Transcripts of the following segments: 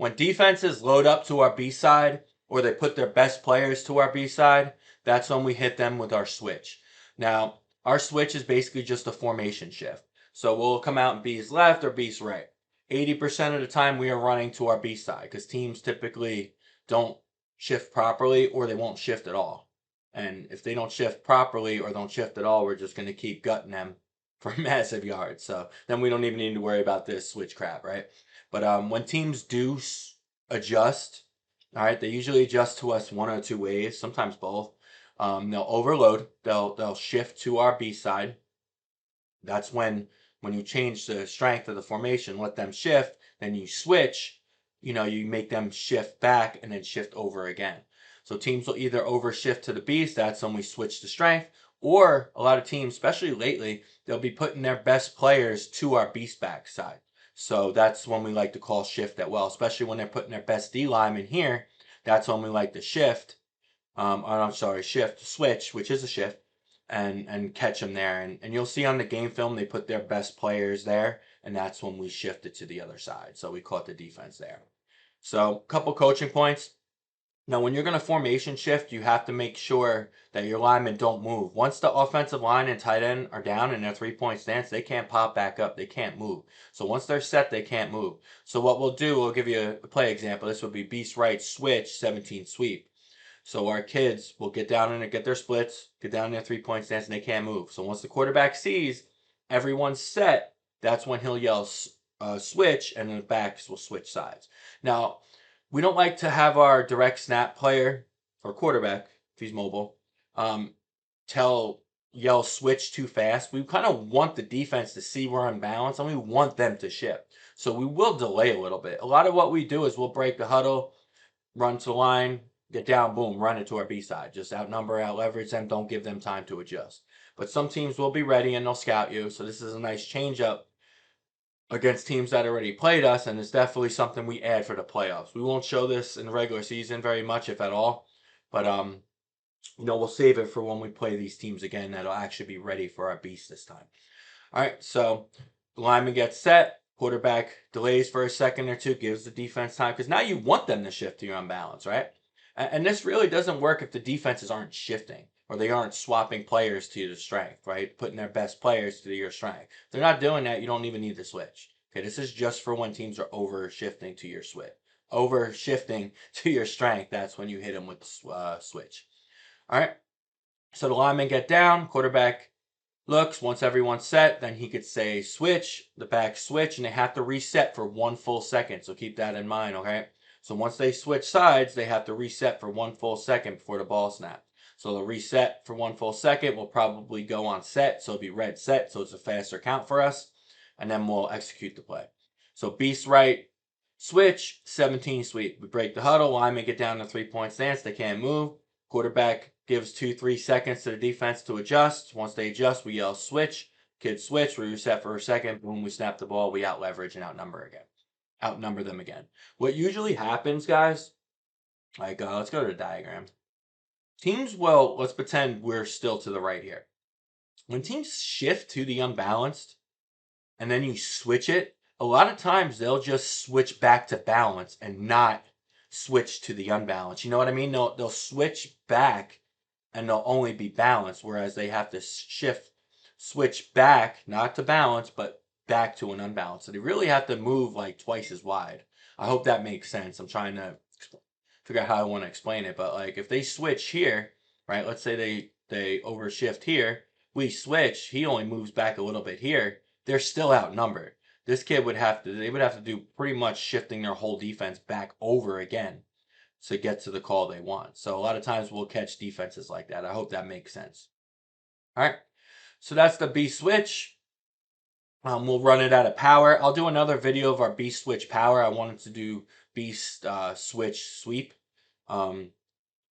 When defenses load up to our B side or they put their best players to our B side, that's when we hit them with our switch. Now, our switch is basically just a formation shift. So we'll come out in B's left or B's right. 80% of the time we are running to our B side because teams typically don't shift properly or they won't shift at all. And if they don't shift properly or don't shift at all, we're just going to keep gutting them for massive yards. So then we don't even need to worry about this switch crap, right? But when teams do adjust, all right, they usually adjust to us one or two ways, sometimes both. They'll overload. They'll shift to our B side. That's when you change the strength of the formation, let them shift, then you switch. You make them shift back and then shift over again. So teams will either overshift to the beast. That's when we switch to strength. Or a lot of teams, especially lately, they'll be putting their best players to our beast back side. So that's when we like to call shift that well, especially when they're putting their best D lineman here. That's when we like to shift. I'm sorry, switch, which is a shift, and catch them there. And you'll see on the game film they put their best players there, and that's when we shifted to the other side. So we caught the defense there. So a couple coaching points. Now, when you're going to formation shift, you have to make sure that your linemen don't move. Once the offensive line and tight end are down in their 3-point stance, they can't pop back up. They can't move. So once they're set, they can't move. So what we'll do, we'll give you a play example. This would be beast right, switch, 17 sweep. So our kids will get down and get their splits, get down in their 3-point stance, and they can't move. So once the quarterback sees everyone's set, that's when he'll yell switch, and the backs will switch sides. Now, we don't like to have our direct snap player or quarterback, if he's mobile, yell switch too fast. We kind of want the defense to see we're unbalanced, and we want them to shift. So we will delay a little bit. A lot of what we do is we'll break the huddle, run to the line, get down, boom, run it to our B side. Just outnumber, out leverage them, don't give them time to adjust. But some teams will be ready and they'll scout you. So this is a nice change up against teams that already played us, and it's definitely something we add for the playoffs. We won't show this in the regular season very much, if at all. But we'll save it for when we play these teams again that'll actually be ready for our beast this time. All right, so the lineman gets set. Quarterback delays for a second or two, gives the defense time, because now you want them to shift to your unbalance, right? And this really doesn't work if the defenses aren't shifting or they aren't swapping players to your strength, right? Putting their best players to your strength. If they're not doing that, you don't even need to switch. Okay, this is just for when teams are over shifting to your switch. Over shifting to your strength, that's when you hit them with the switch. All right, so the linemen get down, quarterback looks, once everyone's set, then he could say switch, the back switch, and they have to reset for 1 full second. So keep that in mind, okay? So once they switch sides, they have to reset for 1 full second before the ball snaps. So they'll reset for 1 full second. We'll probably go on set, so it'll be red set, so it's a faster count for us. And then we'll execute the play. So beast right, switch, 17 sweep. We break the huddle, linemen get down to 3-point stance, they can't move. Quarterback gives 2-3 seconds to the defense to adjust. Once they adjust, we yell switch. Kids switch, we reset for a second. When we snap the ball, we out leverage and outnumber them again. What usually happens, guys, let's go to the diagram. Teams will, let's pretend we're still to the right here. When teams shift to the unbalanced and then you switch it, a lot of times they'll just switch back to balance and not switch to the unbalanced. You know what I mean? They'll switch back and they'll only be balanced, whereas they have to switch back, not to balance, but back to an unbalanced. So they really have to move like twice as wide. I hope that makes sense. I'm trying to figure out how I want to explain it, but like if they switch here, right? Let's say they overshift here, we switch, he only moves back a little bit here. They're still outnumbered. This kid they would have to do pretty much shifting their whole defense back over again to get to the call they want. So a lot of times we'll catch defenses like that. I hope that makes sense. All right. So that's the B switch. We'll run it out of power. I'll do another video of our B switch power. I wanted to do B switch sweep. I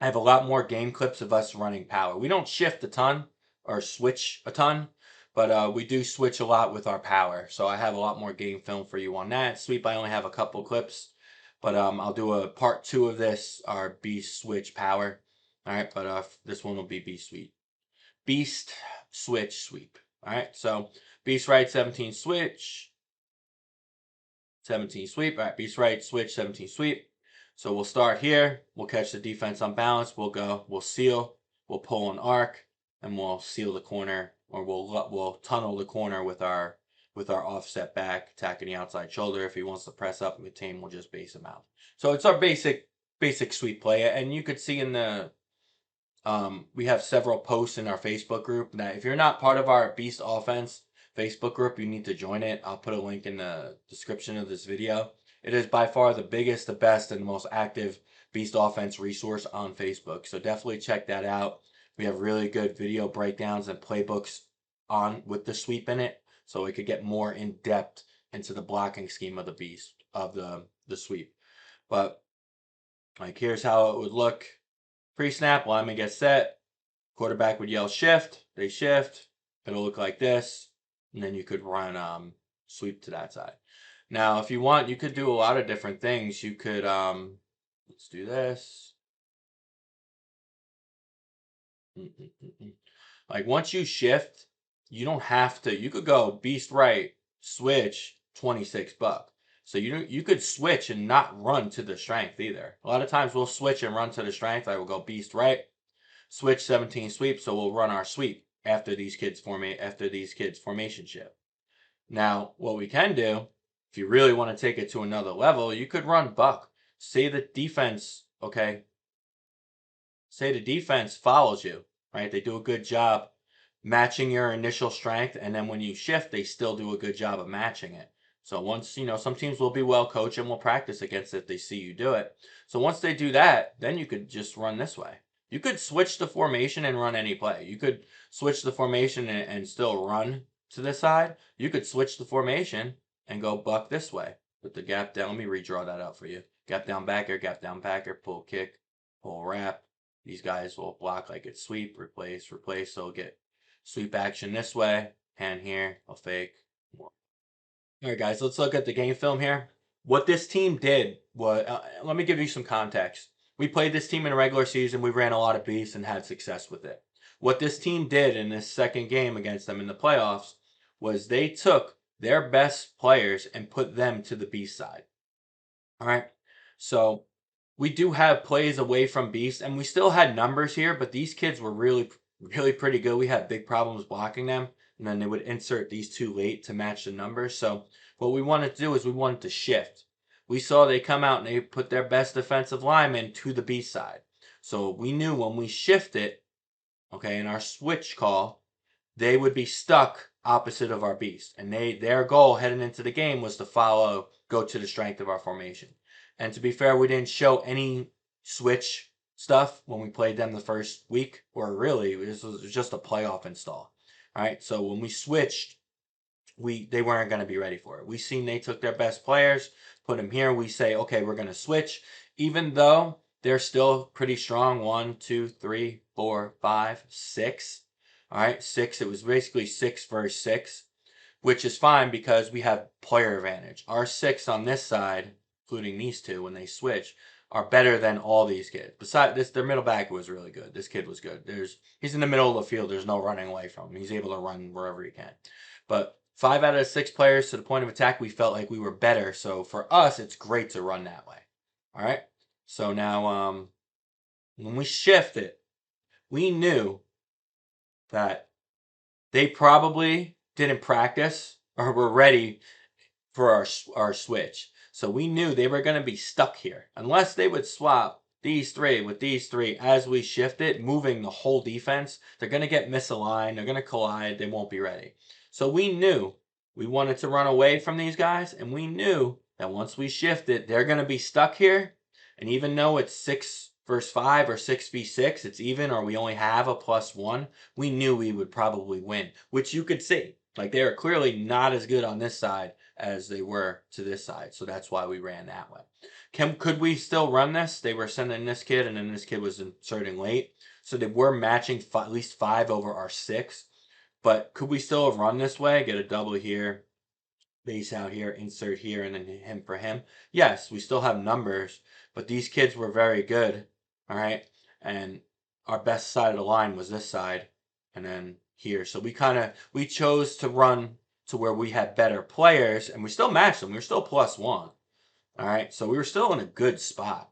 have a lot more game clips of us running power. We don't shift a ton or switch a ton, but we do switch a lot with our power. So I have a lot more game film for you on that. Sweep, I only have a couple clips. But I'll do a part 2 of this, our Beast Switch Power. All right, but this one will be Beast Switch Sweep. All right, so Beast Right 17 Switch. 17 sweep. All right, beast right, switch, 17 sweep. So we'll start here. We'll catch the defense on balance. We'll go. We'll seal. We'll pull an arc, and we'll seal the corner, or we'll tunnel the corner with our offset back, attacking the outside shoulder. If he wants to press up and tame, we'll just base him out. So it's our basic sweep play, and you could see in the we have several posts in our Facebook group that if you're not part of our Beast Offense Facebook group, you need to join it. I'll put a link in the description of this video. It is by far the biggest, the best, and the most active Beast Offense resource on Facebook. So definitely check that out. We have really good video breakdowns and playbooks on with the sweep in it, so we could get more in depth into the blocking scheme of the beast of the sweep. But like here's how it would look. Pre-snap, lineman gets set. Quarterback would yell shift. They shift. It'll look like this. And then you could run sweep to that side. Now, if you want, you could do a lot of different things. You could, let's do this. Like once you shift, you don't have to, you could go beast right, switch, 26 buck. So you could switch and not run to the strength either. A lot of times we'll switch and run to the strength. I will go beast right, switch 17 sweep, so we'll run our sweep after these kids formation shift. Now, what we can do, if you really want to take it to another level, you could run buck. Say the defense, okay? Say the defense follows you, right? They do a good job matching your initial strength, and then when you shift, they still do a good job of matching it. So once, some teams will be well coached and will practice against it if they see you do it. So once they do that, then you could just run this way. You could switch the formation and run any play. You could switch the formation and still run to this side. You could switch the formation and go buck this way with the gap down. Let me redraw that out for you. Gap down backer, pull kick, pull wrap. These guys will block like it's sweep, replace. So we'll get sweep action this way, hand here, I'll fake. All right, guys, let's look at the game film here. What this team did was, let me give you some context. We played this team in a regular season. We ran a lot of beasts and had success with it. What this team did in this second game against them in the playoffs was they took their best players and put them to the beast side. All right, so we do have plays away from beast, and we still had numbers here, but these kids were really pretty good. We had big problems blocking them, and then they would insert these two late to match the numbers. So what we wanted to do is we wanted to shift. We saw they come out and they put their best defensive lineman to the beast side. So we knew when we shift it, okay, in our switch call, they would be stuck opposite of our beast. And their goal heading into the game was to go to the strength of our formation. And to be fair, we didn't show any switch stuff when we played them the first week, or really, this was just a playoff install. All right, so when we switched, they weren't going to be ready for it. We seen they took their best players, put them here. We say, okay, we're going to switch, even though they're still pretty strong. 1, 2, 3, 4, 5, 6. All right, 6. It was basically 6 versus 6, which is fine because we have player advantage. Our 6 on this side, including these two, when they switch, are better than all these kids. Besides this, their middle backer was really good. This kid was good. He's in the middle of the field. There's no running away from him. He's able to run wherever he can. But 5 out of 6 players to the point of attack, we felt like we were better. So for us, it's great to run that way. All right. So now, when we shift it, we knew that they probably didn't practice or were ready for our switch. So we knew they were going to be stuck here. Unless they would swap these 3 with these 3 as we shift it, moving the whole defense, they're going to get misaligned. They're going to collide. They won't be ready. So we knew we wanted to run away from these guys, and we knew that once we shift it, they're going to be stuck here. And even though it's 6 versus 5 or 6v6, it's even, or we only have a +1, we knew we would probably win, which you could see. Like, they are clearly not as good on this side as they were to this side. So that's why we ran that way. Could we still run this? They were sending this kid, and then this kid was inserting late. So they were matching at least 5 over our 6. But could we still have run this way? Get a double here, base out here, insert here, and then him for him? Yes, we still have numbers, but these kids were very good. All right. And our best side of the line was this side, and then here. So we chose to run to where we had better players, and we still matched them. We were still +1. All right, so we were still in a good spot.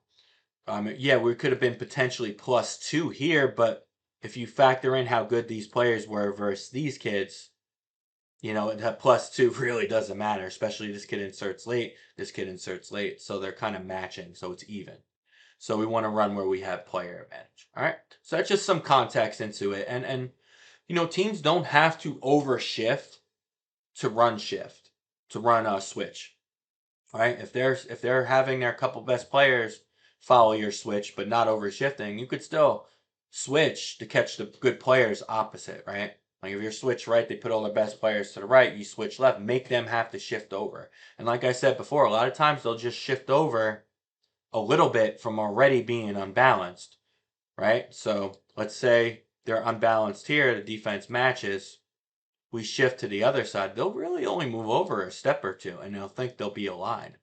Yeah, we could have been potentially +2 here, but if you factor in how good these players were versus these kids, that +2 really doesn't matter, especially this kid inserts late, this kid inserts late, so they're kind of matching, so it's even. So we want to run where we have player advantage. All right, so that's just some context into it, and teams don't have to overshift to run shift, to run a switch. All right, if they're having their couple best players follow your switch, but not overshifting, you could still switch to catch the good players opposite, right? Like if you're switch right, they put all their best players to the right, you switch left, make them have to shift over. And like I said before, a lot of times they'll just shift over a little bit from already being unbalanced, right? So let's say they're unbalanced here, the defense matches, we shift to the other side, they'll really only move over a step or two and they'll think they'll be aligned.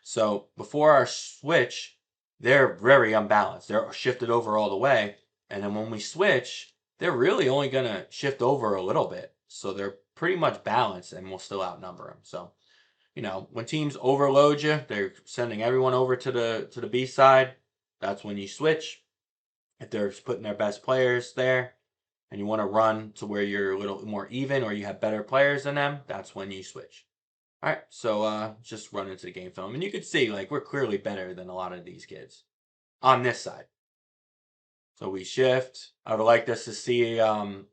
So before our switch, they're very unbalanced. They're shifted over all the way. And then when we switch, they're really only going to shift over a little bit. So they're pretty much balanced and we'll still outnumber them. So, when teams overload you, they're sending everyone over to the B side. That's when you switch. If they're putting their best players there and you want to run to where you're a little more even or you have better players than them, that's when you switch. All right, so just run into the game film, and you can see like we're clearly better than a lot of these kids on this side. So we shift. I would like us to see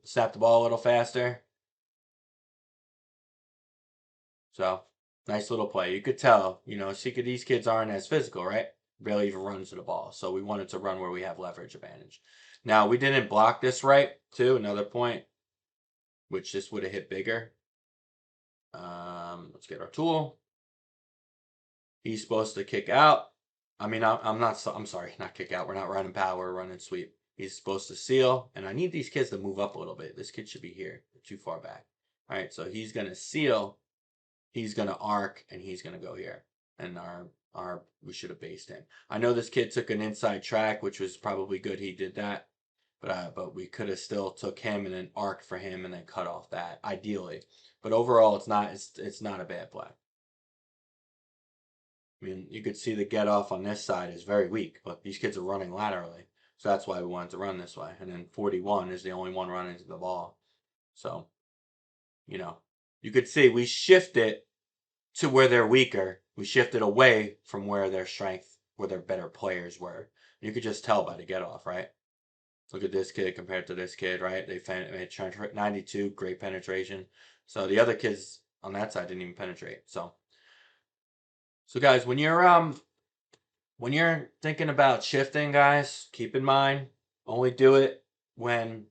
snap the ball a little faster. So nice little play. You could tell, these kids aren't as physical, right? Barely even runs to the ball. So we wanted to run where we have leverage advantage. Now we didn't block this right too. Another point, which this would have hit bigger. Let's get our tool. He's supposed to kick out. I mean, I'm sorry, not kick out. We're not running power, we're running sweep. He's supposed to seal, and I need these kids to move up a little bit. This kid should be here. They're too far back. All right, so he's going to seal. He's going to arc, and he's going to go here. And we should have based him. I know this kid took an inside track, which was probably good he did that. But we could have still took him and then arced for him and then cut off that, ideally. But overall, it's not a bad play. I mean, you could see the get off on this side is very weak, but these kids are running laterally. So that's why we wanted to run this way. And then 41 is the only one running to the ball. So, you could see we shift it to where they're weaker. We shifted away from where their strength, where their better players were. You could just tell by the get off, right? Look at this kid compared to this kid, right? They made 92, great penetration. So the other kids on that side didn't even penetrate. So guys, when you're thinking about shifting, guys, keep in mind only do it when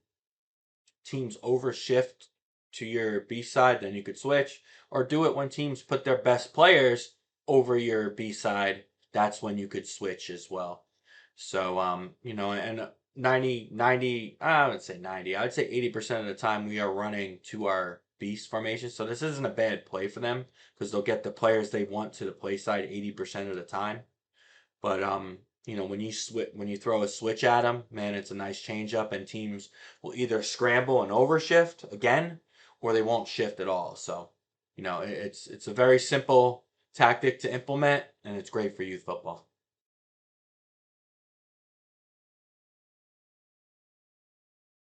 teams overshift to your B side, then you could switch, or do it when teams put their best players over your B side. That's when you could switch as well. So and 90, I would say 90, I would say 80% of the time we are running to our beast formation. So this isn't a bad play for them because they'll get the players they want to the play side 80% of the time. But when you throw a switch at them, man, it's a nice change up, and teams will either scramble and overshift again, or they won't shift at all. So, it's a very simple tactic to implement, and it's great for youth football.